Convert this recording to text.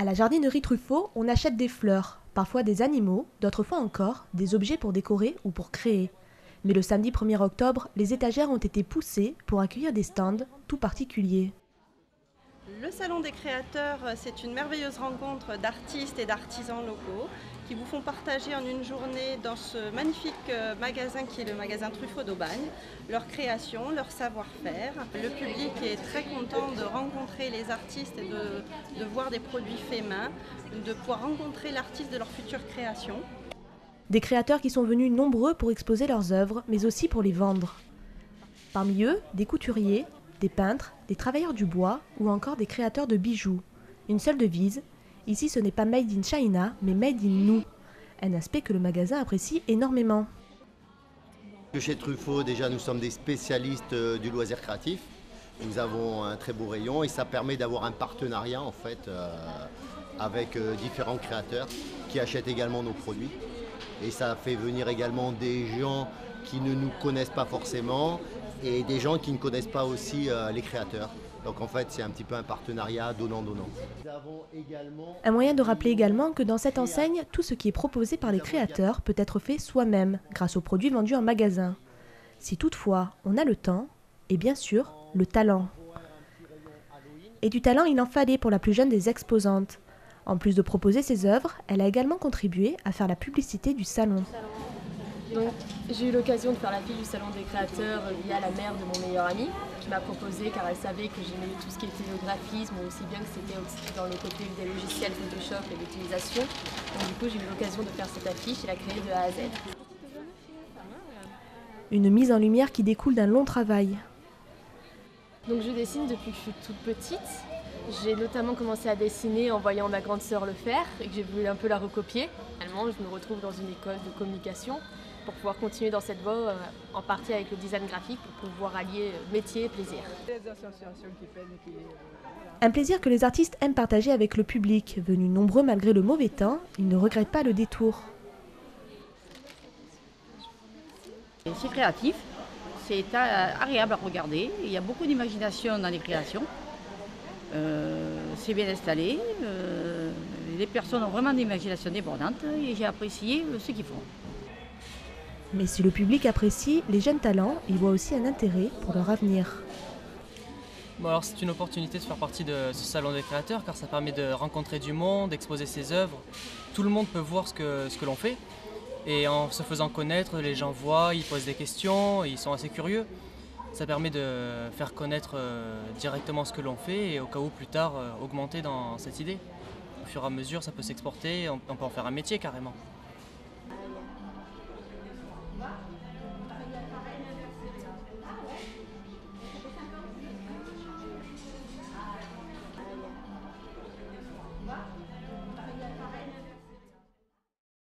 À la jardinerie Truffaut, on achète des fleurs, parfois des animaux, d'autres fois encore des objets pour décorer ou pour créer. Mais le samedi 1er octobre, les étagères ont été poussées pour accueillir des stands tout particuliers. Le Salon des créateurs, c'est une merveilleuse rencontre d'artistes et d'artisans locaux qui vous font partager en une journée dans ce magnifique magasin qui est le magasin Truffaut d'Aubagne, leur création, leur savoir-faire. Le public est très content de rencontrer les artistes et de voir des produits faits main, de pouvoir rencontrer l'artiste de leur future création. Des créateurs qui sont venus nombreux pour exposer leurs œuvres, mais aussi pour les vendre. Parmi eux, des couturiers, des peintres, des travailleurs du bois ou encore des créateurs de bijoux. Une seule devise, ici ce n'est pas Made in China, mais Made in nous. Un aspect que le magasin apprécie énormément. Chez Truffaut, déjà, nous sommes des spécialistes du loisir créatif. Nous avons un très beau rayon et ça permet d'avoir un partenariat en fait avec différents créateurs qui achètent également nos produits. Et ça fait venir également des gens qui ne nous connaissent pas forcément et des gens qui ne connaissent pas aussi les créateurs. Donc en fait, c'est un petit peu un partenariat donnant-donnant. Un moyen de rappeler également que dans cette enseigne, tout ce qui est proposé par les créateurs peut être fait soi-même, grâce aux produits vendus en magasin. Si toutefois on a le temps, et bien sûr, le talent. Et du talent, il en fallait pour la plus jeune des exposantes. En plus de proposer ses œuvres, elle a également contribué à faire la publicité du salon. Donc, j'ai eu l'occasion de faire l'affiche du Salon des créateurs via la mère de mon meilleur ami, qui m'a proposé car elle savait que j'aimais tout ce qui était le graphisme, aussi bien que c'était aussi dans le côté des logiciels Photoshop et l'utilisation. Donc du coup, j'ai eu l'occasion de faire cette affiche et la créer de A à Z. Une mise en lumière qui découle d'un long travail. Donc je dessine depuis que je suis toute petite. J'ai notamment commencé à dessiner en voyant ma grande sœur le faire et que j'ai voulu un peu la recopier. Finalement, je me retrouve dans une école de communication pour pouvoir continuer dans cette voie, en partie avec le design graphique, pour pouvoir allier métier et plaisir. Un plaisir que les artistes aiment partager avec le public. Venus nombreux malgré le mauvais temps, ils ne regrettent pas le détour. C'est créatif, c'est agréable à regarder, il y a beaucoup d'imagination dans les créations. C'est bien installé, les personnes ont vraiment d'imagination débordante et j'ai apprécié ce qu'ils font. Mais si le public apprécie, les jeunes talents y voient aussi un intérêt pour leur avenir. Bon, alors c'est une opportunité de faire partie de ce salon des créateurs car ça permet de rencontrer du monde, d'exposer ses œuvres. Tout le monde peut voir ce que l'on fait et en se faisant connaître, les gens voient, ils posent des questions, ils sont assez curieux. Ça permet de faire connaître directement ce que l'on fait et au cas où plus tard augmenter dans cette idée. Au fur et à mesure ça peut s'exporter, on peut en faire un métier carrément.